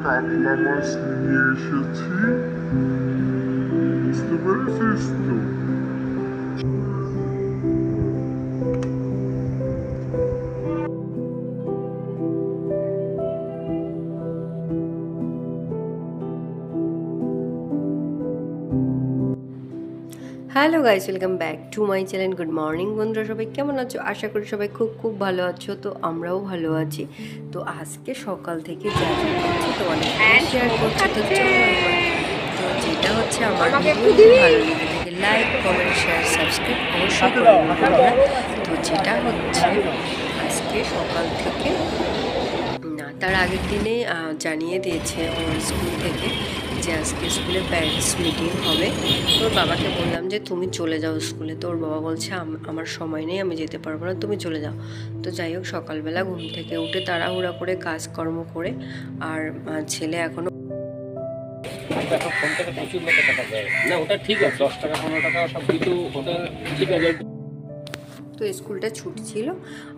কাতলা মাছ নিয়ে এসেছি, বুঝতে পেরেছিস তো? Hello guys, welcome back to my channel. Good morning বন্ধুরা, সবাই কেমন আছো? আশা করি সবাই খুব খুব ভালো আছো। তো আমরাও ভালো আছি। তো আজকে সকাল থেকে যা যা করছি তো অনেক শেয়ার করছি। তো চলো এবার তো যেটা হচ্ছে আমার ভিডিও যদি ভালো লেগে থাকে লাইক কমেন্ট শেয়ার সাবস্ক্রাইব অবশ্যই করে নেবো তোমরা। তো যেটা হচ্ছে আজকে সকাল থেকে না, তার আগের দিনে জানিয়ে দিয়েছে ওর স্কুল থেকে যে আজকে স্কুলে প্যারেন্টস মিটিং হবে। তোর বাবাকে বললাম যে তুমি চলে যাও স্কুলে। তো ওর বাবা বলছে আমার সময় নেই, আমি যেতে পারবো না, তুমি চলে যাও। তো যাই হোক, সকালবেলা ঘুম থেকে উঠে তাড়াহুড়া করে কাজকর্ম করে আর ছেলে এখনও ফোন থেকে প্রচুর লোকে টাকা দেয় না, ওটা ঠিক আছে, 10 টাকা 15 টাকা সব কিছু ওটা ঠিক আছে। তো স্কুলটা ছুটি ছিল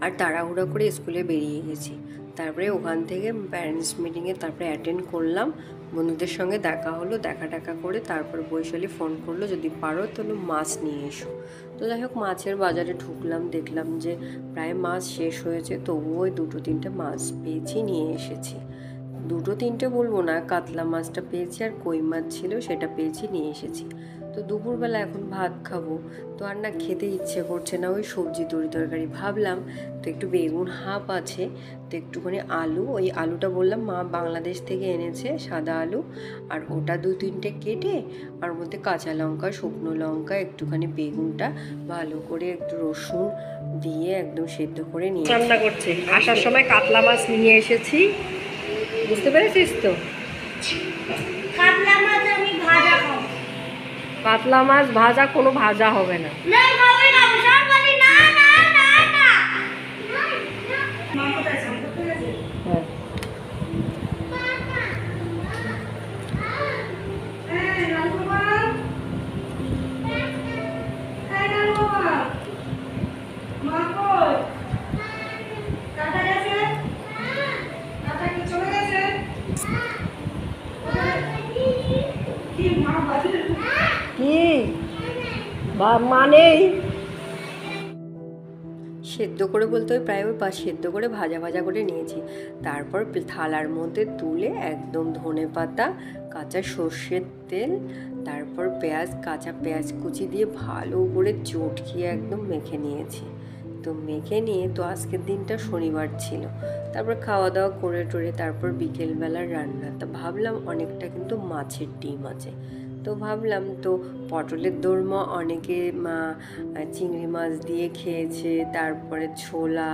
আর তাড়াহুড়া করে স্কুলে বেরিয়ে গেছি। তারপরে ওখান থেকে প্যারেন্টস মিটিংয়ে তারপরে অ্যাটেন্ড করলাম, বন্ধুদের সঙ্গে দেখা হলো, দেখা টাকা করে তারপর বৈশালী ফোন করলো যদি পারো তাহলে মাছ নিয়ে এসো। তো যাই হোক, মাছের বাজারে ঢুকলাম, দেখলাম যে প্রায় মাছ শেষ হয়েছে, তবুও ওই 2-3টে মাছ পেয়েছি, নিয়ে এসেছি। 2-3টে বলবো না, কাতলা মাছটা পেয়েছি আর কই মাছ ছিল সেটা পেয়েছি, নিয়ে এসেছি। তো দুপুরবেলা এখন ভাত খাবো, তো আর না খেতে ইচ্ছে করছে না, ওই সবজি তরকারি ভাবলাম। তো একটু বেগুন হাফ আছে, তো একটুখানি আলু, ওই আলুটা বললাম মা বাংলাদেশ থেকে এনেছে সাদা আলু, আর ওটা 2-3টে কেটে আর মধ্যে কাঁচা লঙ্কা শুকনো লঙ্কা একটুখানি বেগুনটা ভালো করে একটু রসুন দিয়ে একদম সেদ্ধ করে নিয়ে রান্না করছে। আসার সময় কাতলা মাছ নিয়ে এসেছি, বুঝতে পেরেছিস তো? কাতলা মাছ আমি ভাজা খাবো। কাতলা মাছ ভাজা কোনো ভাজা হবে না। না খাবে না, সব বলি না না না না। মা কোথায় আছে? হ্যাঁ, এই রাজকুমার, এই রাজকুমার, মা কই? কাটা গেছে? কাটা কি চলে গেছে? কি মা বাড়ি? কি মানেই সেদ্ধ করে বলতে ওই প্রায় ওই সেদ্ধ করে ভাজা ভাজা করে নিয়েছি। তারপর থালার মধ্যে তুলে একদম ধনেপাতা, কাঁচা সর্ষের তেল, তারপর পেঁয়াজ, কাঁচা পেঁয়াজ কুচি দিয়ে ভালো করে চটকিয়ে একদম মেখে নিয়েছি। তো মেখে নিয়ে তো আজকের দিনটা শনিবার ছিল, তারপর খাওয়া দাওয়া করে টোরে তারপর বিকেলবেলার রান্না। তা ভাবলাম অনেকটা কিন্তু মাছের ডিম আছে, তো ভাবলাম তো পটলের দোরমা অনেকে চিংড়ি মাছ দিয়ে খেয়েছে, তারপরে ছোলা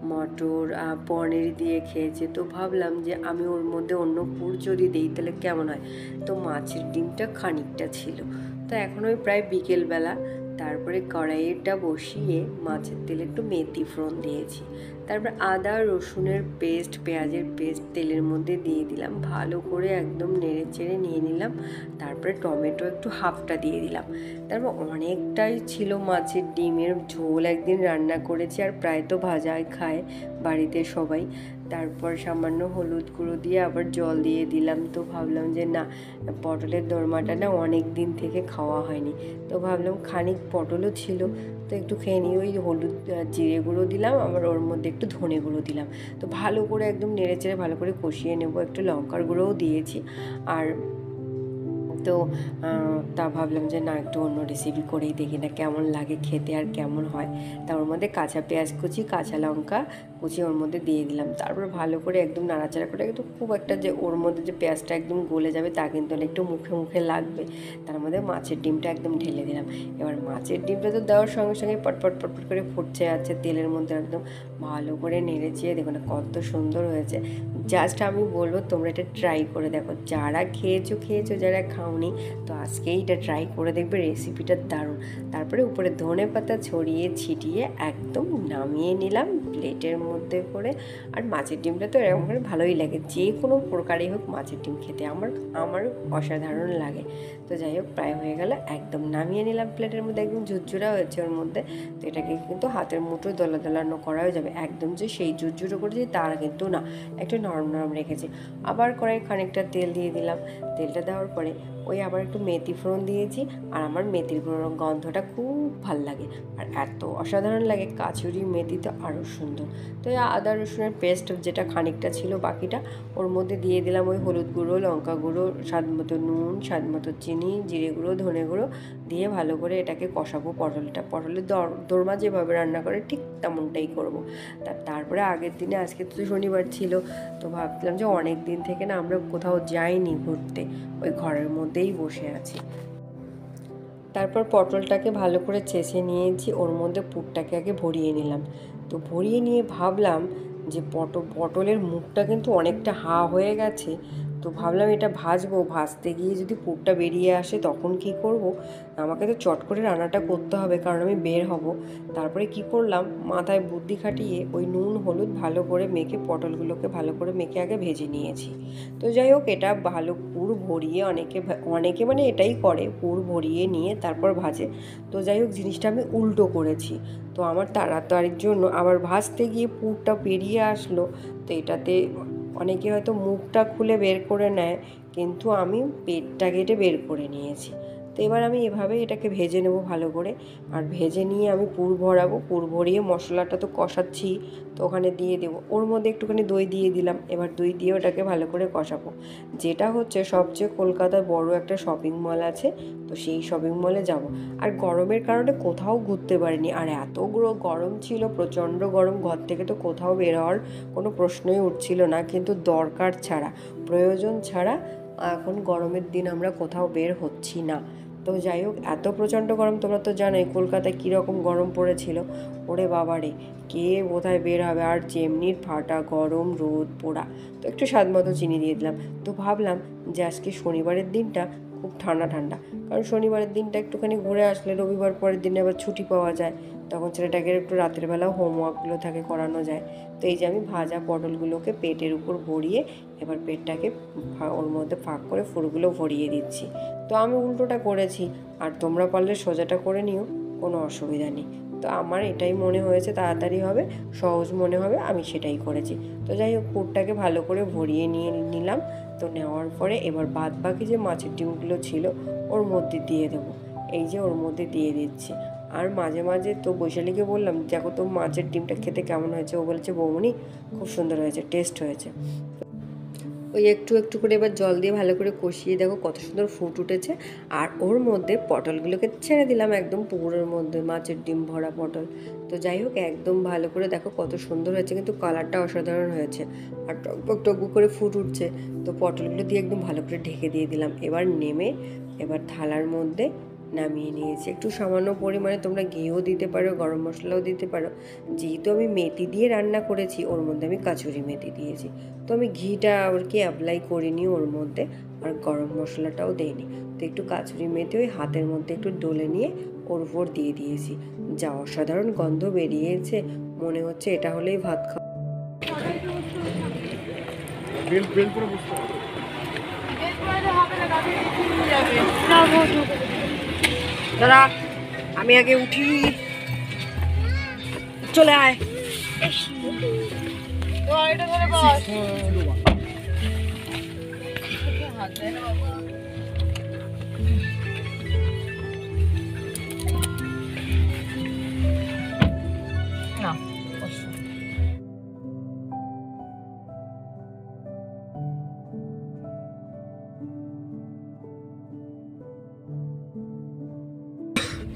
মটর পনির দিয়ে খেয়েছে, তো ভাবলাম যে আমি ওর মধ্যে অন্য পুর যদি দিই তাহলে কেমন হয়। তো মাছের ডিমটা খানিকটা ছিল। তো এখন ওই প্রায় বিকেলবেলা, তারপরে কড়াইটা বসিয়ে মাছের তেলে একটু মেথি ফোড়ন দিয়েছি, তারপর আদা রসুনের পেস্ট পেঁয়াজের পেস্ট তেলের মধ্যে দিয়ে দিলাম, ভালো করে একদম নেড়ে চেড়ে নিয়ে নিলাম। তারপরে টমেটো একটু হাফটা দিয়ে দিলাম। তারপর অনেকটাই ছিল মাছের ডিমের ঝোল, একদিন রান্না করেছি আর প্রায় তো ভাজাই খায় বাড়িতে সবাই। তারপর সামান্য হলুদ গুঁড়ো দিয়ে আবার জল দিয়ে দিলাম। তো ভাবলাম যে না, পটলের দোরমাটা না অনেক দিন থেকে খাওয়া হয়নি, তো ভাবলাম খানিক পটলও ছিল তো একটু খেয়ে নিই। ওই হলুদ জিরে গুঁড়ো দিলাম, আবার ওর মধ্যে একটু ধনে গুঁড়ো দিলাম। তো ভালো করে একদম নেড়ে চেড়ে ভালো করে কষিয়ে নেবো, একটু লঙ্কার গুঁড়োও দিয়েছি। আর তো তা ভাবলাম যে না, একটু অন্য রেসিপি করেই দেখি না কেমন লাগে খেতে আর কেমন হয়। তা ওর মধ্যে কাঁচা পেঁয়াজ কুচি কাঁচা লঙ্কা কুচি ওর মধ্যে দিয়ে দিলাম, তারপর ভালো করে একদম নাড়াচাড়া করে, একটু খুব একটা যে ওর মধ্যে যে পেঁয়াজটা একদম গলে যাবে তা কিন্তু না, একটু মুখে মুখে লাগবে। তার মধ্যে মাছের ডিমটা একদম ঢেলে দিলাম। এবার মাছের ডিমটা তো দেওয়ার সঙ্গে সঙ্গে পটপট পটপট করে ফুটছে আছে তেলের মধ্যে, একদম ভালো করে নেড়ে চেয়ে দেখো না কত সুন্দর হয়েছে। জাস্ট আমি বলবো তোমরা এটা ট্রাই করে দেখো, যারা খেয়েছো যারা খাওনি তো আজকে এটা ট্রাই করে দেখবে, রেসিপিটা দারুণ। তারপরে উপরে ধনে পাতা ছড়িয়ে ছিটিয়ে একদম নামিয়ে নিলাম প্লেটের মধ্যে করে। আর মাছের ডিমটা তো এরকম করে ভালোই লাগে, যে কোনো প্রকারই হোক মাছের ডিম খেতে আমার অসাধারণ লাগে। তো যাই হোক, প্রায় হয়ে গেল, একদম নামিয়ে নিলাম প্লেটের মধ্যে, একদম ঝুরঝুরা হয়েছে ওর মধ্যে। তো এটাকে কিন্তু হাতের মুঠো দোলানো করাও যাবে, একদম যে সেই ঝুরঝুরো করেছি তার কিন্তু না, একটু নরম নরম নরম রেখেছি। আবার কড়াই খানিকটা তেল দিয়ে দিলাম। তেলটা দেওয়ার পরে ওই আবার একটু মেথি ফোড়ন দিয়েছি। আর আমার মেথির গন্ধটা খুব ভাল লাগে, আর এত অসাধারণ লাগে, কাচুরি মেথি তো আরও সুন্দর। তো এই আদা রসুনের পেস্ট যেটা খানিকটা ছিল বাকিটা ওর মধ্যে দিয়ে দিলাম ওই হলুদ গুঁড়ো, লঙ্কা গুঁড়ো, স্বাদ মতো নুন, স্বাদ মতো চিনি, জিরে গুঁড়ো, ধনে গুঁড়ো দিয়ে ভালো করে এটাকে কষাবো। পটলের দোরমা যেভাবে রান্না করে ঠিক তেমনটাই করবো। তারপরে আগের দিনে, আজকে তো শনিবার ছিল, তো ভাবছিলাম যে অনেক দিন থেকে না আমরা কোথাও যাইনি ঘুরতে, ওই ঘরের মধ্যেই বসে আছি। তারপর পটলটাকে ভালো করে চেঁচে নিয়েছি, ওর মধ্যে পুরটাকে আগে ভরিয়ে নিলাম। তো ভরিয়ে নিয়ে ভাবলাম যে পটলের মুখটা কিন্তু অনেকটা হয়ে গেছে, তো ভাবলাম এটা ভাজতে গিয়ে যদি পুরটা বেরিয়ে আসে তখন কি করব। আমাকে তো চট করে রান্নাটা করতে হবে, কারণ আমি বের হব। তারপরে কি করলাম, মাথায় বুদ্ধি খাটিয়ে ওই নুন হলুদ ভালো করে মেখে পটলগুলোকে ভালো করে মেখে আগে ভেজে নিয়েছি। তো যাই হোক, এটা ভালো পুর ভরিয়ে অনেকে মানে এটাই করে, পুর ভরিয়ে নিয়ে তারপর ভাজে। তো যাই হোক, জিনিসটা আমি উল্টো করেছি। তো আমার তাড়াতাড়ির জন্য আবার ভাজতে গিয়ে পুরটা বেরিয়ে আসলো। তো এটাতে অনেকে হয়তো মুখটা খুলে বের করে নেয়, কিন্তু আমি পেটটা কেটে বের করে নিয়েছি। তো এবার আমি এভাবে এটাকে ভেজে নেব ভালো করে। আর ভেজে নিয়ে আমি পুর ভরাবো। পুর ভরিয়ে মশলাটা তো কষাচ্ছি, তো ওখানে দিয়ে দেবো। ওর মধ্যে একটুখানি দই দিয়ে দিলাম। এবার দই দিয়ে ওটাকে ভালো করে কষাবো। যেটা হচ্ছে সবচেয়ে কলকাতায় বড় একটা শপিং মল আছে, তো সেই শপিং মলে যাব। আর গরমের কারণে কোথাও ঘুরতে পারিনি, আর এতগুলো গরম ছিল, প্রচণ্ড গরম, ঘর থেকে তো কোথাও বের হওয়ার কোনো প্রশ্নই উঠছিল না। কিন্তু দরকার ছাড়া, প্রয়োজন ছাড়া এখন গরমের দিন আমরা কোথাও বের হচ্ছি না। তো যাই হোক, এত প্রচণ্ড গরম, তোমরা তো জানোই কলকাতায় কীরকম গরম পড়েছিল। ওরে বাবারে, কে কোথায় বের হবে। আর যেমনি ফাটা গরম, রোদ পোড়া। তো একটু স্বাদ মতো চিনি দিয়ে দিলাম। তো ভাবলাম যে আজকে শনিবারের দিনটা খুব ঠান্ডা ঠান্ডা, কারণ শনিবারের দিনটা একটুখানি ঘুরে আসলে রবিবার পরের দিনে আবার ছুটি পাওয়া যায়, তখন ছেলেটাকে একটু রাতের বেলাও হোমওয়ার্কগুলো থাকে করানো যায়। তো এই যে আমি ভাজা পটলগুলোকে পেটের উপর ভরিয়ে এবার পেটটাকে ওর মধ্যে ফাঁক করে ফুলগুলো ভরিয়ে দিচ্ছি। তো আমি উল্টোটা করেছি, আর তোমরা পারলে সোজাটা করে নিও, কোনো অসুবিধা নেই। তো আমার এটাই মনে হয়েছে তাড়াতাড়ি হবে, সহজ মনে হবে, আমি সেটাই করেছি। তো যাই হোক, পুরটাকে ভালো করে ভরিয়ে নিলাম। তো নেওয়ার পরে এবার বাদ বাকি যে মাছের ডিমগুলো ছিল ওর মধ্যে দিয়ে দেবো। এই যে ওর মধ্যে দিয়ে দিচ্ছি। আর মাঝে মাঝে তো বৈশালীকে বললাম, দেখো তো মাছের ডিমটা খেতে কেমন হয়েছে। ও বলেছে, বৌমনি খুব সুন্দর হয়েছে, টেস্ট হয়েছে। ওই একটু একটু করে এবার জল দিয়ে ভালো করে কষিয়ে দেখো কত সুন্দর ফুট উঠেছে। আর ওর মধ্যে পটলগুলোকে ছেড়ে দিলাম একদম পুকুরের মধ্যে, মাছের ডিম ভরা পটল। তো যাই হোক, একদম ভালো করে দেখো কত সুন্দর হয়েছে, কিন্তু কালারটা অসাধারণ হয়েছে, আর টকবক টকবক করে ফুট উঠছে। তো পটলগুলো দিয়ে একদম ভালো করে ঢেকে দিয়ে দিলাম। এবার থালার মধ্যে নামিয়ে নিয়েছি। একটু সামান্য পরিমাণে তোমরা ঘিও দিতে পারো, গরম মশলাও দিতে পারো। যেহেতু আমি মেথি দিয়ে রান্না করেছি, ওর মধ্যে আমি কাচুরি মেথি দিয়েছি, তো আমি ঘিটা আর কি অ্যাপ্লাই করিনি ওর মধ্যে, আর গরম মশলাটাও দেইনি। তো একটু কাচুরি মেথি ওই হাতের মধ্যে একটু ডলে নিয়ে ওর উপর দিয়ে দিয়েছি। যা অসাধারণ গন্ধ বেরিয়েছে, মনে হচ্ছে এটা হলেই ভাত খাওয়া। দাদা, আমি আগে উঠি, চলে আয়।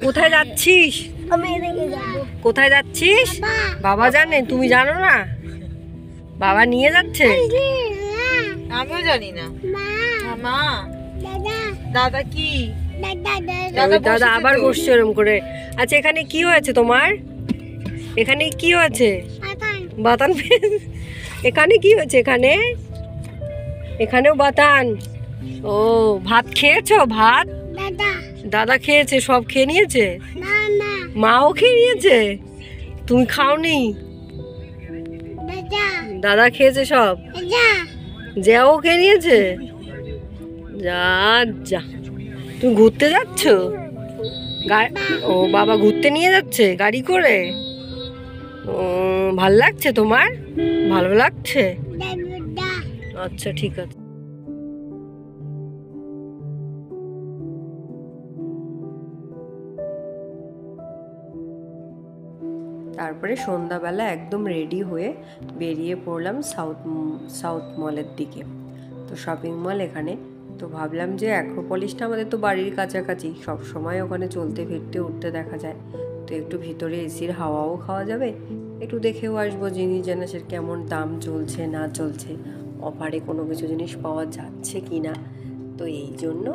কোথায় যাচ্ছিস? আমি এদিকে যাব। কোথায় যাচ্ছিস? বাবা জানে, তুমি জানো না? বাবা নিয়ে যাচ্ছে। আমিও জানি না। মা, মা, দাদা, দাদা কি? দাদা, দাদা আবার বসছে ওরম করে। আচ্ছা, এখানে কি হয়েছে তোমার? এখানে কি হয়েছে? বাতান এখানে কি হয়েছে? এখানেও বাতান। ও, ভাত খেয়েছো? ভাত দাদা, দাদা খেয়েছে, সব খেয়ে নিয়েছে। না না, মাও খেয়ে নিয়েছে, তুমি খাওনি? দাদা, দাদা খেয়েছে সব, দাদা, যাও খেয়ে নিয়েছে। যা যা, তুমি ঘুরতে যাচ্ছ? ও বাবা ঘুরতে নিয়ে যাচ্ছে গাড়ি করে। ও, ভাল লাগছে তোমার? ভালো লাগছে? আচ্ছা ঠিক আছে। তারপরে সন্ধ্যাবেলা একদম রেডি হয়ে বেরিয়ে পড়লাম সাউথ মলের দিকে। তো শপিং মল এখানে, তো ভাবলাম যে অ্যাক্রোপলিসটা আমাদের তো বাড়ির কাছাকাছি, সব সময় ওখানে চলতে ফিরতে উঠতে দেখা যায়, তো একটু ভিতরে এসির হাওয়াও খাওয়া যাবে, একটু দেখেও আসবো জিনিস জিনিসের কেমন দাম চলছে না চলছে, অফারে কোনো কিছু জিনিস পাওয়া যাচ্ছে কি না। তো এই জন্য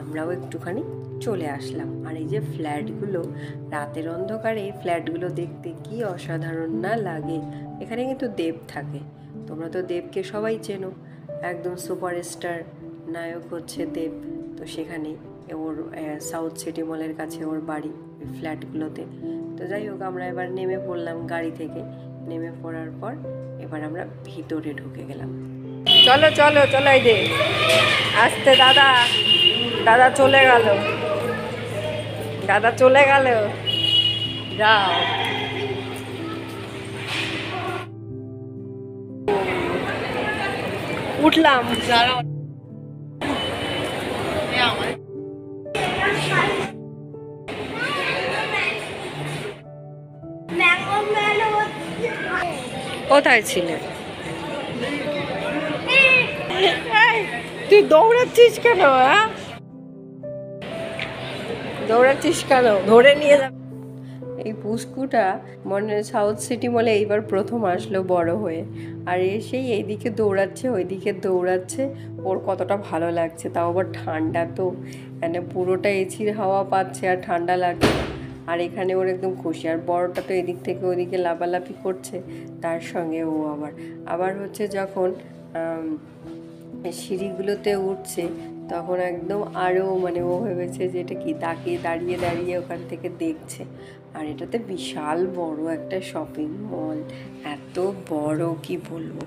আমরাও একটুখানি চলে আসলাম। আর এই যে ফ্ল্যাটগুলো, রাতের অন্ধকারে এই ফ্ল্যাটগুলো দেখতে কি অসাধারণ না লাগে। এখানে কিন্তু দেব থাকে, তোমরা তো দেবকে সবাই চেনো, একদম সুপারস্টার নায়ক হচ্ছে দেব। তো সেখানে ওর সাউথ সিটি মলের কাছে ওর বাড়ি, ওই ফ্ল্যাটগুলোতে। তো যাই হোক, আমরা এবার নেমে পড়লাম গাড়ি থেকে। নেমে পড়ার পর এবার আমরা ভিতরে ঢুকে গেলাম। চলো চলো চলো, এই দে আসতে, দাদা দাদা চলে গেল, দাদা চলে গেল, যাও। উঠলাম, কোথায় ছিলে? তুই দৌড়াচ্ছিস কেন? হ্যাঁ, দৌড়াচ্ছিস কেন? ধরে নিয়ে যা। এই পুস্কুটা মনে সাউথ সিটি মলে এইবার প্রথম আসলো বড় হয়ে, আর এসেই এইদিকে দৌড়াচ্ছে ওইদিকে দৌড়াচ্ছে। ওর কতটা ভালো লাগছে, তাও আবার ঠান্ডা, তো মানে পুরোটা এসির হাওয়া পাচ্ছে আর ঠান্ডা লাগছে। আর এখানে ওর একদম খুশি। আর বড়টা তো এদিক থেকে ওইদিকে লাফালাফি করছে, তার সঙ্গে ও আবার হচ্ছে যখন সিঁড়িগুলোতে উঠছে তখন একদম আরও মানে ও ভেবেছে যে এটা কি, তাকিয়ে দাঁড়িয়ে দাঁড়িয়ে ওখান থেকে দেখছে। আর এটাতে বিশাল বড় একটা শপিং মল, এত বড় কি বলবো।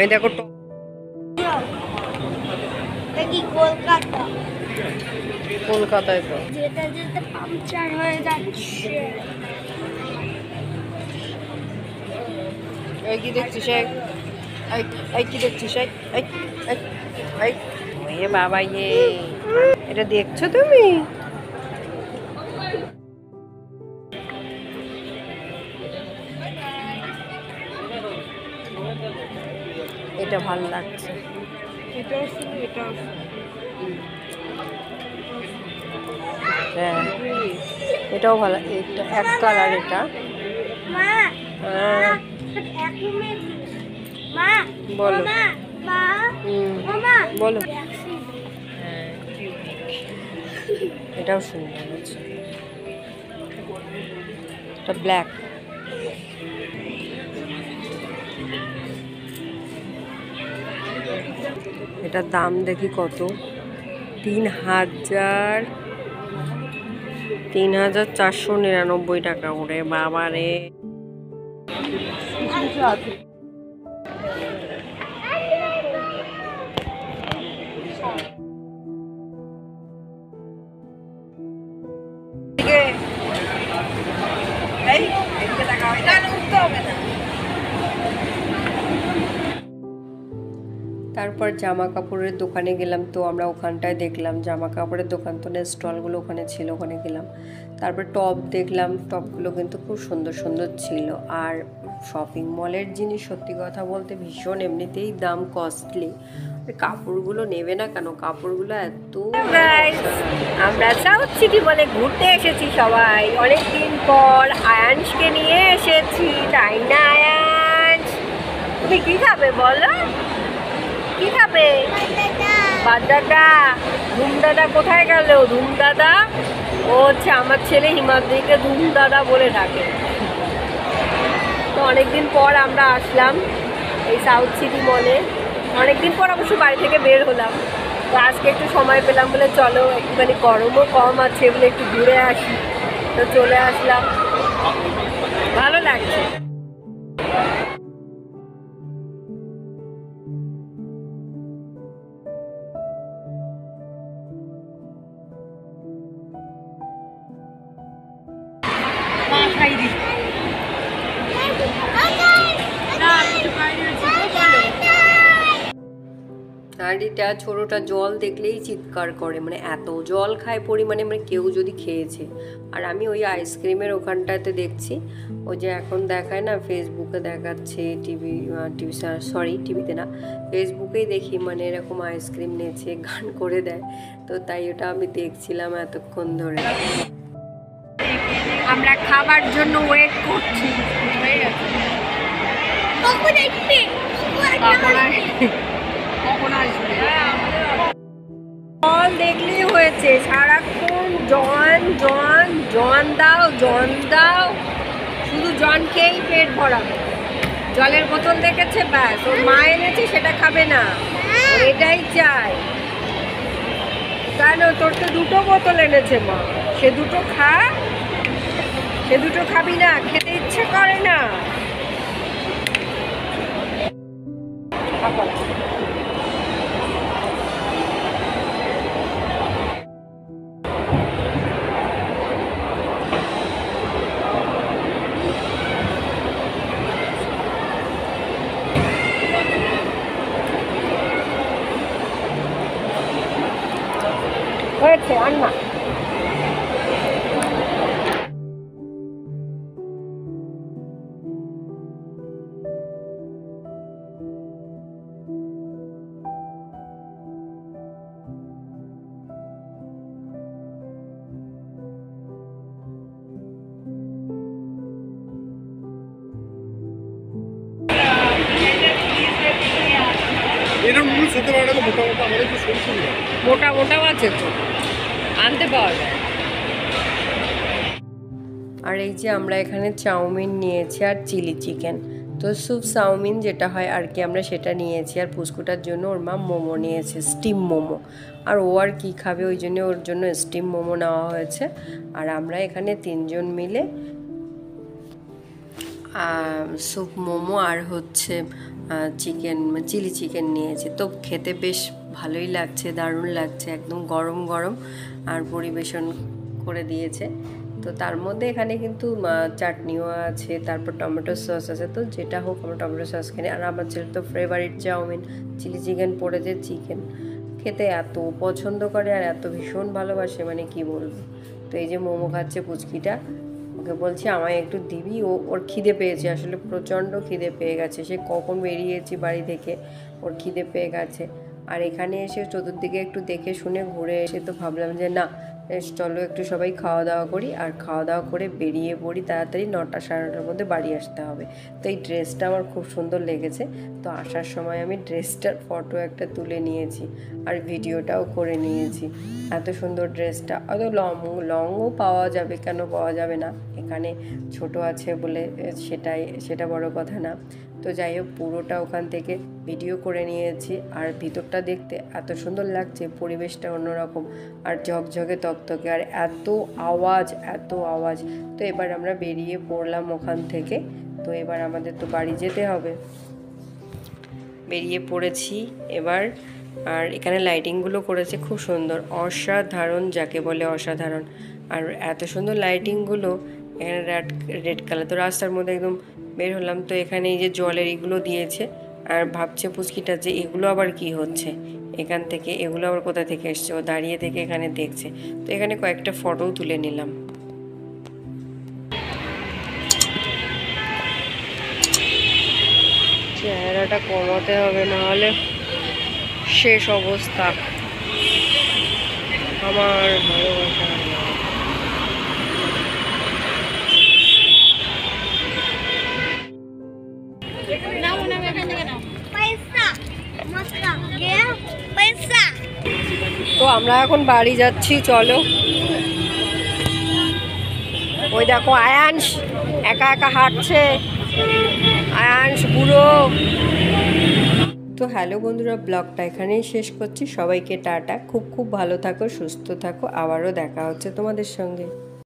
এই দেখো কলকাতা, কলকাতায় তো যেটা যেতে পাংচার হয়ে যাচ্ছে। এই কি দেখছিস? এই কি দেখছিস? এ বাবা, এটা দেখছো তুমি? এটা ভালো লাগছে, হ্যাঁ এটাও ভালো, এটা এক কালার, এটা মা, হ্যাঁ। এক মিনিট মা, বলো। মা, মা, মা, বলো। এটাও সুন্দর আছে, এটা ব্ল্যাক। এটার দাম দেখি কত, 3,499 টাকা করে। বাবা রে, তারপর জামা কাপড়ের দোকানে গেলাম। তো আমরা ওখানটায় দেখলাম জামা কাপড়ের দোকান, তো স্টলগুলো ওখানে ছিল, ওখানে গেলাম। তারপর টপ দেখলাম, টপগুলো কিন্তু খুব সুন্দর সুন্দর ছিল। আর শপিং মলের জিনিস সত্যি কথা বলতে ভীষণ, এমনিতেই দাম কস্টলি, কাপড়গুলো নেবে না কেন, কাপড়গুলো এত। আমরা সাউথ সিটি মলে ঘুরতে এসেছি সবাই, অনেকদিন পর আয়ানসকে নিয়ে এসেছি, তাই না আয়ানস? তুমি কি খাবে বলো, কি খাবে? বাদাদা। ধুমদাদা কোথায় গেল? ধুমদাদা ও হচ্ছে আমার ছেলে হিমাদ্রিকে ধুমদাদা বলে ডাকে। তো অনেকদিন পর আমরা আসলাম এই সাউথ সিটি মলে, অনেকদিন পর অবশ্য বাড়ি থেকে বের হলাম। তো আজকে একটু সময় পেলাম বলে চলো, একটুখানি গরমও কম আছে বলে একটু ঘুরে আসি, তো চলে আসলাম, ভালো লাগছে। আর এটা ছোটোটা জল দেখলেই চিৎকার করে, মানে এত জল খায় পরিমাণে, মানে কেউ যদি খেয়েছে। আর আমি ওই আইসক্রিমের ওখানটাতে দেখছি, ওই যে এখন দেখায় না ফেসবুকে দেখাচ্ছে, টিভিতে না, ফেসবুকেই দেখি, মানে এরকম আইসক্রিম নেচে গান করে দেয়, তো তাই ওটা আমি দেখছিলাম এতক্ষণ ধরে। আমরা খাবার জন্য ওয়েট করছি, কখন দেখবি? কখন আসবে? জল দেখলেই হয়েছে, সারাক্ষণ জন জন জন দাও, জন দাও, শুধু জন খেয়েই পেট ভরাবে। জলের বোতল দেখেছে, ব্যাস ওর মা এনেছে সেটা খাবে না, ওর এটাই চাই। কেন, তোর তো দুটো বোতল এনেছে মা, সে দুটো খা, সে দুটো খাবি না, খেতে ইচ্ছে করে না। হয়েছে আর না। মোটা মোটাও আছে তো, আনতে পাওয়া যায়। আর এই যে আমরা এখানে চাউমিন নিয়েছি আর চিলি চিকেন, তো স্যুপ চাউমিন যেটা হয় আর কি, আমরা সেটা নিয়েছি। আর পুস্কুটার জন্য ওর মা মোমো নিয়েছে, স্টিম মোমো, আর ও আর কি খাবে ওই জন্য ওর জন্য স্টিম মোমো নেওয়া হয়েছে। আর আমরা এখানে 3 জন মিলে স্যুপ মোমো আর হচ্ছে চিকেন, চিলি চিকেন নিয়েছি। তো খেতে বেশ ভালোই লাগছে, দারুণ লাগছে, একদম গরম গরম, আর পরিবেশন করে দিয়েছে। তো তার মধ্যে এখানে কিন্তু চাটনিও আছে, তারপর টমেটো সস আছে, তো যেটা হোক আমরা টমেটো সস কিনে। আর আমার ছেলে তো ফেভারিট চাউমিন, চিলি চিকেন পড়েছে, চিকেন খেতে এত পছন্দ করে আর এত ভীষণ ভালোবাসে, মানে কি বলবো। তো এই যে মোমো খাচ্ছে পুচকিটা, ওকে বলছি আমায় একটু দিবি, ওর খিদে পেয়েছে, আসলে প্রচণ্ড খিদে পেয়ে গেছে, সে কখন বেরিয়েছি বাড়ি থেকে, ওর খিদে পেয়ে গেছে। আর এখানে এসে চতুর্দিকে একটু দেখে শুনে ঘুরে এসে তো ভাবলাম যে না, চলো একটু সবাই খাওয়া দাওয়া করি, আর খাওয়া দাওয়া করে বেরিয়ে পড়ি তাড়াতাড়ি, 9টা সাড়ে 9টার মধ্যে বাড়ি আসতে হবে। তো এই ড্রেসটা আমার খুব সুন্দর লেগেছে, তো আসার সময় আমি ড্রেসটার ফটো একটা তুলে নিয়েছি আর ভিডিওটাও করে নিয়েছি। এত সুন্দর ড্রেসটা, অত লংও পাওয়া যাবে, কেন পাওয়া যাবে না, এখানে ছোট আছে বলে সেটা বড় কথা না। তো যাই হোক, পুরোটা ওখান থেকে ভিডিও করে নিয়েছি। আর ভিতরটা দেখতে এত সুন্দর লাগছে, পরিবেশটা অন্যরকম, আর ঝকঝকে তকতকে, আর এত আওয়াজ। তো এবার আমরা বেরিয়ে পড়লাম ওখান থেকে। তো এবার আমাদের তো বাড়ি যেতে হবে, বেরিয়ে পড়েছি এবার। আর এখানে লাইটিংগুলো করেছে খুব সুন্দর, অসাধারণ, যাকে বলে অসাধারণ। আর এত সুন্দর লাইটিংগুলো, এখানে রেড কালার। তো রাস্তার মধ্যে একদম বের হলাম, তো এখানে এই যে জলের এগুলো দিয়েছে, আর ভাবছে পুচকিটা যে এগুলো আবার কি হচ্ছে, এখান থেকে এগুলো আবার কোথা থেকে এসছে, ও দাঁড়িয়ে থেকে এখানে দেখছে। তো এখানে কয়েকটা ফটোও তুলে নিলাম। চেহারাটা কমাতে হবে, নাহলে শেষ অবস্থা আমার ভালোবাসা। তো আমরা এখন বাড়ি যাচ্ছি, চলো। ওই দেখো আয়াংশ একা একা হাঁটছে, আয়াংশ বুড়ো। তো হ্যালো বন্ধুরা, ব্লগটা এখানেই শেষ করছি। সবাইকে টাটা, খুব ভালো থাকো, সুস্থ থাকো, আবারও দেখা হচ্ছে তোমাদের সঙ্গে।